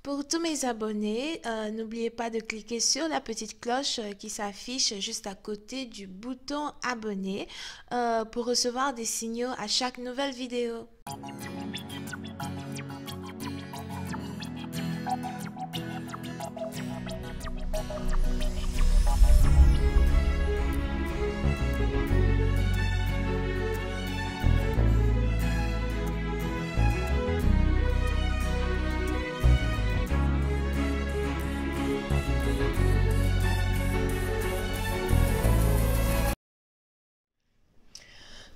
Pour tous mes abonnés, n'oubliez pas de cliquer sur la petite cloche qui s'affiche juste à côté du bouton abonner pour recevoir des signaux à chaque nouvelle vidéo.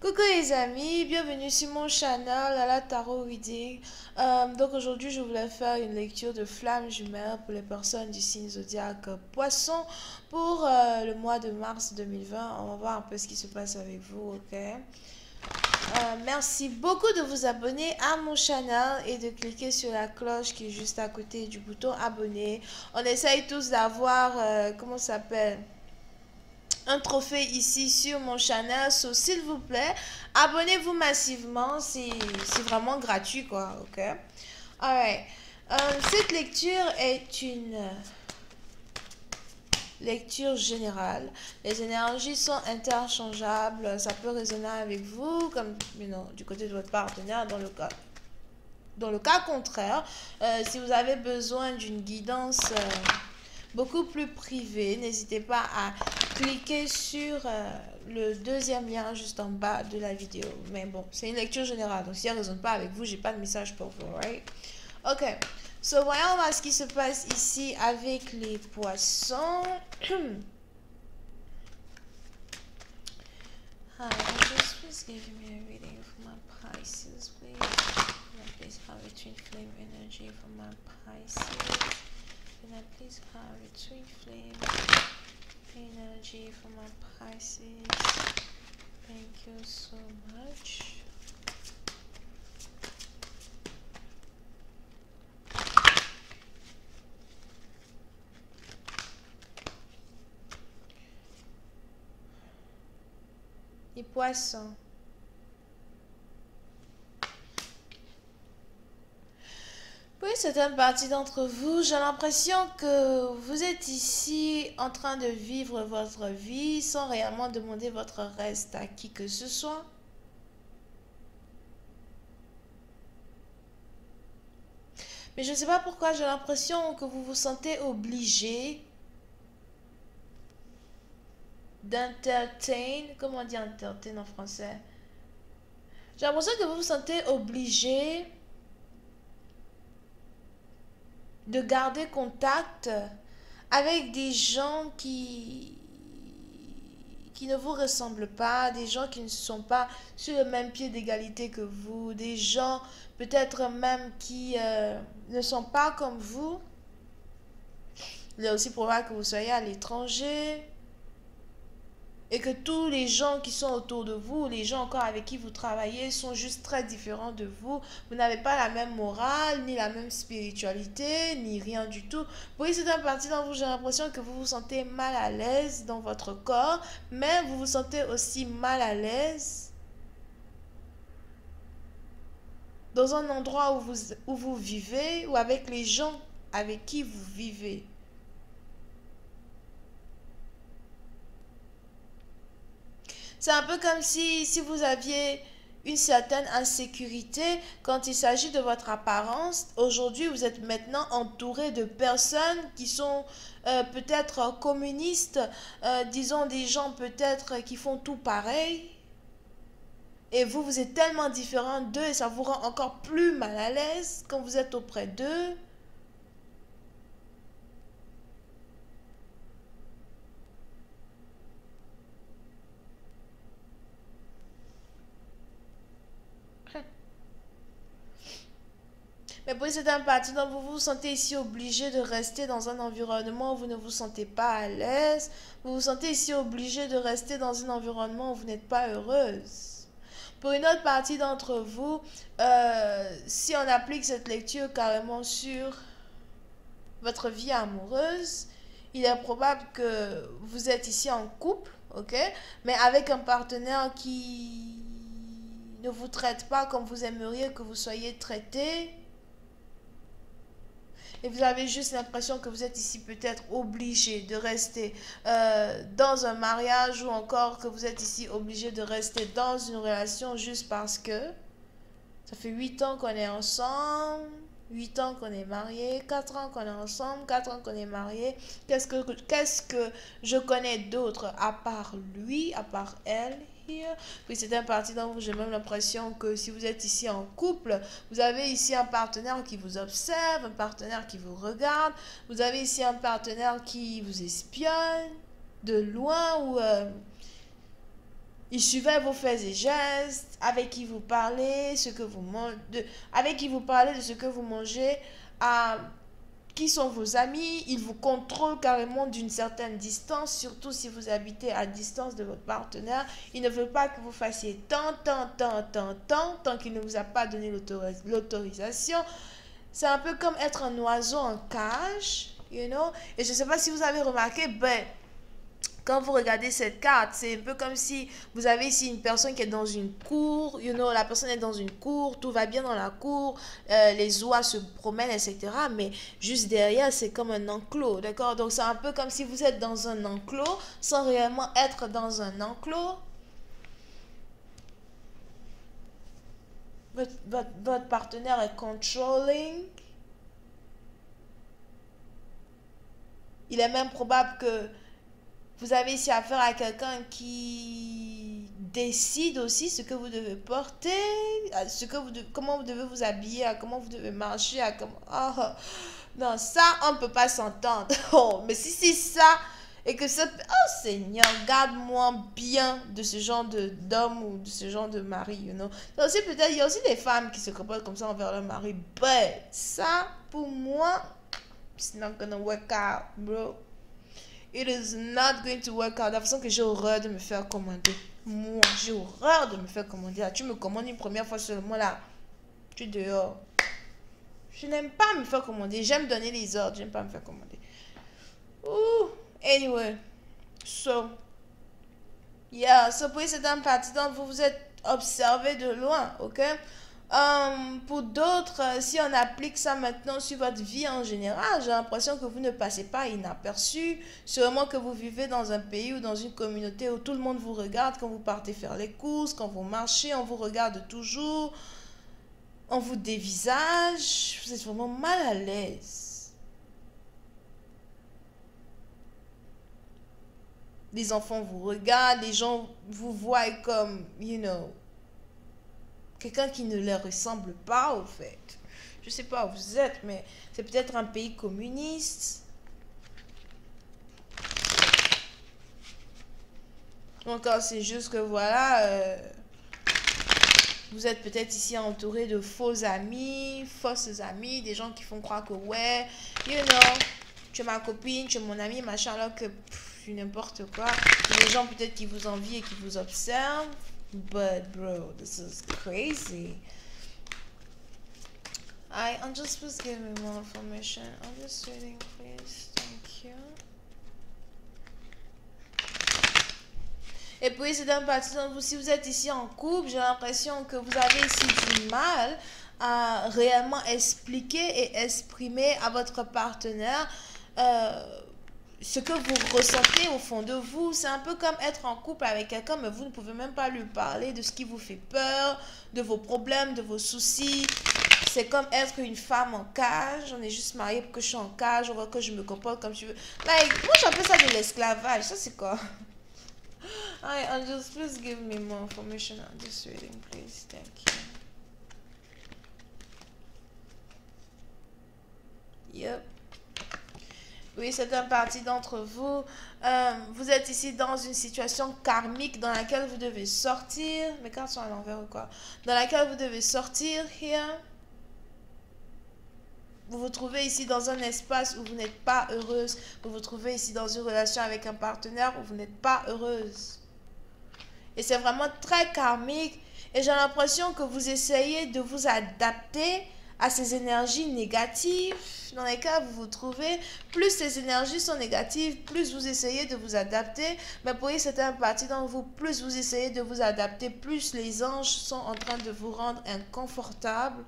Coucou les amis, bienvenue sur mon channel Lala Tarot Reading. Donc aujourd'hui je voulais faire une lecture de flammes jumelles pour les personnes du signe zodiaque Poisson pour le mois de mars 2020. On va voir un peu ce qui se passe avec vous, ok? Merci beaucoup de vous abonner à mon channel et de cliquer sur la cloche qui est juste à côté du bouton abonner. On essaye tous d'avoir, comment ça s'appelle, un trophée ici sur mon channel. So, s'il vous plaît, abonnez-vous massivement. C'est vraiment gratuit, quoi. Ok. Alright. Cette lecture est une lecture générale. Les énergies sont interchangeables. Ça peut résonner avec vous, comme du côté de votre partenaire, dans le cas contraire. Si vous avez besoin d'une guidance beaucoup plus privée, n'hésitez pas à cliquer sur le deuxième lien juste en bas de la vidéo. Mais bon, c'est une lecture générale, donc si elle ne résonne pas avec vous, j'ai pas de message pour vous, right? Ok, so voyons voir ce qui se passe ici avec les poissons. Hi, please give me a reading for my Pisces, please. Please have a twin flame energy for my Pisces. Can I please have a twin flame energy for my Pisces? Thank you so much. Les poissons. Pour une certaine partie d'entre vous, j'ai l'impression que vous êtes ici en train de vivre votre vie sans réellement demander votre reste à qui que ce soit. Mais je ne sais pas pourquoi j'ai l'impression que vous vous sentez obligé d'entertain. Comment on dit entertain en français? J'ai l'impression que vous vous sentez obligé de garder contact avec des gens qui ne vous ressemblent pas, des gens qui ne sont pas sur le même pied d'égalité que vous, des gens peut-être même qui ne sont pas comme vous. Il est aussi probable que vous soyez à l'étranger et que tous les gens qui sont autour de vous, les gens encore avec qui vous travaillez, sont juste très différents de vous. Vous n'avez pas la même morale, ni la même spiritualité, ni rien du tout. Oui, c'est un parti dans vous, j'ai l'impression que vous vous sentez mal à l'aise dans votre corps, mais vous vous sentez aussi mal à l'aise dans un endroit où vous vivez ou avec les gens avec qui vous vivez. C'est un peu comme si vous aviez une certaine insécurité quand il s'agit de votre apparence. Aujourd'hui, vous êtes maintenant entouré de personnes qui sont peut-être communistes, disons des gens peut-être qui font tout pareil. Et vous, vous êtes tellement différent d'eux et ça vous rend encore plus mal à l'aise quand vous êtes auprès d'eux. Mais pour certaines parties, donc vous vous sentez ici obligé de rester dans un environnement où vous ne vous sentez pas à l'aise. Vous vous sentez ici obligé de rester dans un environnement où vous n'êtes pas heureuse. Pour une autre partie d'entre vous, si on applique cette lecture carrément sur votre vie amoureuse, il est probable que vous êtes ici en couple, ok? Mais avec un partenaire qui ne vous traite pas comme vous aimeriez que vous soyez traité. et vous avez juste l'impression que vous êtes ici peut-être obligé de rester dans un mariage ou encore que vous êtes ici obligé de rester dans une relation juste parce que ça fait 8 ans qu'on est ensemble, 8 ans qu'on est mariés, 4 ans qu'on est ensemble, 4 ans qu'on est mariés. Qu'est-ce que je connais d'autre à part lui, à part elle? Puis c'est un parti dont j'ai même l'impression que si vous êtes ici en couple, vous avez ici un partenaire qui vous observe, un partenaire qui vous regarde, vous avez ici un partenaire qui vous espionne de loin ou il suivait vos faits et gestes, avec qui vous parlez, avec qui vous parlez de ce que vous mangez, à qui sont vos amis, il vous contrôle carrément d'une certaine distance, surtout si vous habitez à distance de votre partenaire. Il ne veut pas que vous fassiez tant qu'il ne vous a pas donné l'autorisation. C'est un peu comme être un oiseau en cage, you know. Et je ne sais pas si vous avez remarqué, quand vous regardez cette carte, c'est un peu comme si vous avez ici une personne qui est dans une cour, you know, la personne est dans une cour, tout va bien dans la cour, les oies se promènent, etc. Mais juste derrière, c'est comme un enclos, d'accord? Donc c'est un peu comme si vous êtes dans un enclos sans réellement être dans un enclos. Votre partenaire est controlling. Il est même probable que vous avez ici affaire à quelqu'un qui décide aussi ce que vous devez porter, comment vous devez vous habiller, comment vous devez marcher, non, ça, on ne peut pas s'entendre. Oh, mais si c'est ça, et que ça... Oh Seigneur, garde-moi bien de ce genre d'homme ou de ce genre de mari, you know. Il y a aussi des femmes qui se comportent comme ça envers leur mari. But ça, pour moi, it's not gonna work out, bro. It is not going to work out. De la façon que j'ai horreur de me faire commander. Moi, j'ai horreur de me faire commander. Là, tu me commandes une première fois seulement là. Tu es dehors. Je n'aime pas me faire commander. J'aime donner les ordres. J'aime pas me faire commander. Ouh. Anyway. So. Yeah. So, pour cette partie dont vous vous êtes observé de loin. Ok? Pour d'autres, si on applique ça maintenant sur votre vie en général, j'ai l'impression que vous ne passez pas inaperçu. Sûrement que vous vivez dans un pays ou dans une communauté où tout le monde vous regarde quand vous partez faire les courses, quand vous marchez, on vous regarde toujours, on vous dévisage, vous êtes vraiment mal à l'aise. Les enfants vous regardent, les gens vous voient comme, you know, quelqu'un qui ne leur ressemble pas, au fait. Je sais pas où vous êtes, mais c'est peut-être un pays communiste. Donc, c'est juste que voilà, vous êtes peut-être ici entouré de fausses amies, des gens qui font croire que ouais, you know, tu es ma copine, tu es mon ami, machin, alors que n'importe quoi. Les gens peut-être qui vous envient et qui vous observent. But bro, this is crazy. Just please give me more information. I'm just reading, please. Thank you. Et puis c'est un parti dans vous. Si vous êtes ici en couple, j'ai l'impression que vous avez ici du mal à réellement expliquer et exprimer à votre partenaire ce que vous ressentez au fond de vous. C'est un peu comme être en couple avec quelqu'un, mais vous ne pouvez même pas lui parler de ce qui vous fait peur, de vos problèmes, de vos soucis. C'est comme être une femme en cage. On est juste marié pour que je sois en cage, on voit que je me comporte comme tu veux. Like, moi j'appelle ça de l'esclavage. Ça c'est quoi? Just please give me more information on this reading, please. Thank you. Yep. Oui, c'est un parti d'entre vous. Vous êtes ici dans une situation karmique dans laquelle vous devez sortir. Mes cartes sont à l'envers ou quoi? Dans laquelle vous devez sortir. Here. Vous vous trouvez ici dans un espace où vous n'êtes pas heureuse. Vous vous trouvez ici dans une relation avec un partenaire où vous n'êtes pas heureuse. Et c'est vraiment très karmique. Et j'ai l'impression que vous essayez de vous adapter à ces énergies négatives dans lesquelles vous vous trouvez. Plus ces énergies sont négatives, plus vous essayez de vous adapter. Mais pour c'est un parti dans vous, plus vous essayez de vous adapter, plus les anges sont en train de vous rendre inconfortable.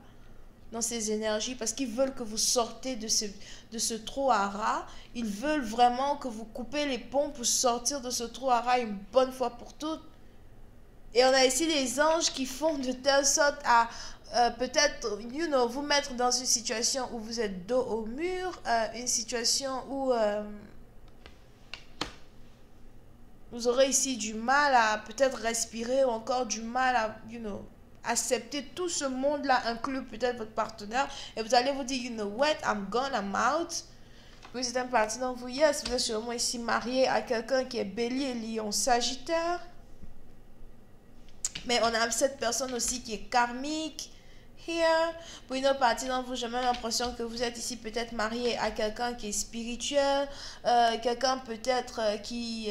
dans ces énergies parce qu'ils veulent que vous sortez de ce trou à rats. Ils veulent vraiment que vous coupez les ponts pour sortir de ce trou à rats une bonne fois pour toutes. Et on a ici les anges qui font de telle sorte à peut-être, vous mettre dans une situation où vous êtes dos au mur, une situation où vous aurez ici du mal à peut-être respirer ou encore du mal à, accepter tout ce monde-là, inclut peut-être votre partenaire. Et vous allez vous dire, what, I'm gone, I'm out. Vous êtes un parti dans vous, yes, vous êtes sûrement ici marié à quelqu'un qui est bélier, lion, sagittaire. Mais on a cette personne aussi qui est karmique. Here. Pour une autre partie d'entre vous, j'ai même l'impression que vous êtes ici peut-être marié à quelqu'un qui est spirituel, quelqu'un peut-être qui...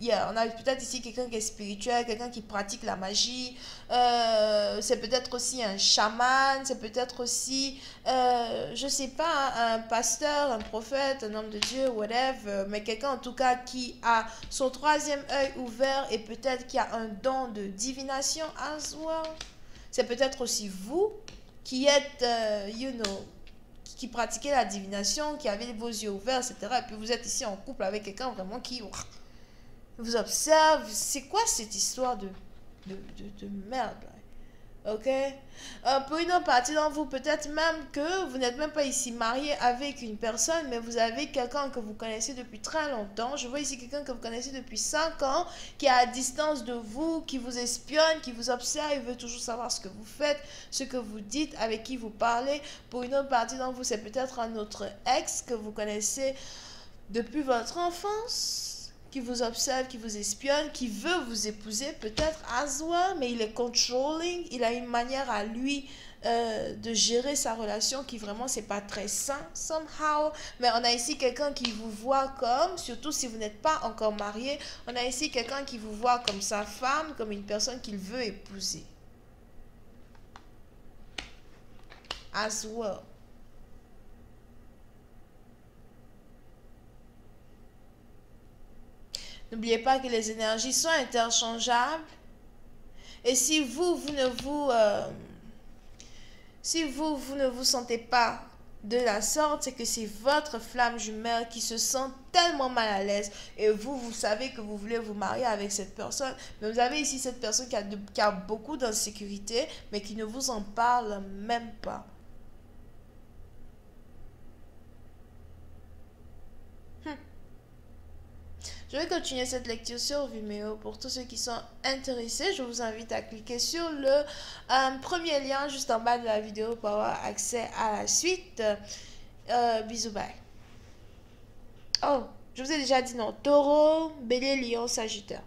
on a peut-être ici quelqu'un qui est spirituel, quelqu'un qui pratique la magie, c'est peut-être aussi un chaman, c'est peut-être aussi, je sais pas, un pasteur, un prophète, un homme de Dieu, whatever, mais quelqu'un en tout cas qui a son troisième œil ouvert et peut-être qui a un don de divination as well. C'est peut-être aussi vous qui êtes, qui pratiquez la divination, qui avez vos yeux ouverts, etc. Et puis vous êtes ici en couple avec quelqu'un vraiment qui vous observe. C'est quoi cette histoire de merde là? Ok? Pour une autre partie d'entre vous, peut-être même que vous n'êtes même pas ici marié avec une personne, mais vous avez quelqu'un que vous connaissez depuis très longtemps. Je vois ici quelqu'un que vous connaissez depuis 5 ans, qui est à distance de vous, qui vous espionne, qui vous observe, il veut toujours savoir ce que vous faites, ce que vous dites, avec qui vous parlez. Pour une autre partie d'entre vous, c'est peut-être un autre ex que vous connaissez depuis votre enfance, qui vous observe, qui vous espionne, qui veut vous épouser peut-être as well, mais il est controlling, il a une manière à lui de gérer sa relation qui vraiment c'est pas très sain somehow. Mais on a ici quelqu'un qui vous voit comme, surtout si vous n'êtes pas encore marié, on a ici quelqu'un qui vous voit comme sa femme, comme une personne qu'il veut épouser as well. N'oubliez pas que les énergies sont interchangeables. Et si vous ne vous... si vous ne vous sentez pas de la sorte, c'est que c'est votre flamme jumelle qui se sent tellement mal à l'aise. Et vous savez que vous voulez vous marier avec cette personne. Mais vous avez ici cette personne qui a beaucoup d'insécurité, mais qui ne vous en parle même pas. Je vais continuer cette lecture sur Vimeo. Pour tous ceux qui sont intéressés, je vous invite à cliquer sur le premier lien juste en bas de la vidéo pour avoir accès à la suite. Bisous, bye. Oh, je vous ai déjà dit non. Taureau, Bélier, Lion, Sagittaire.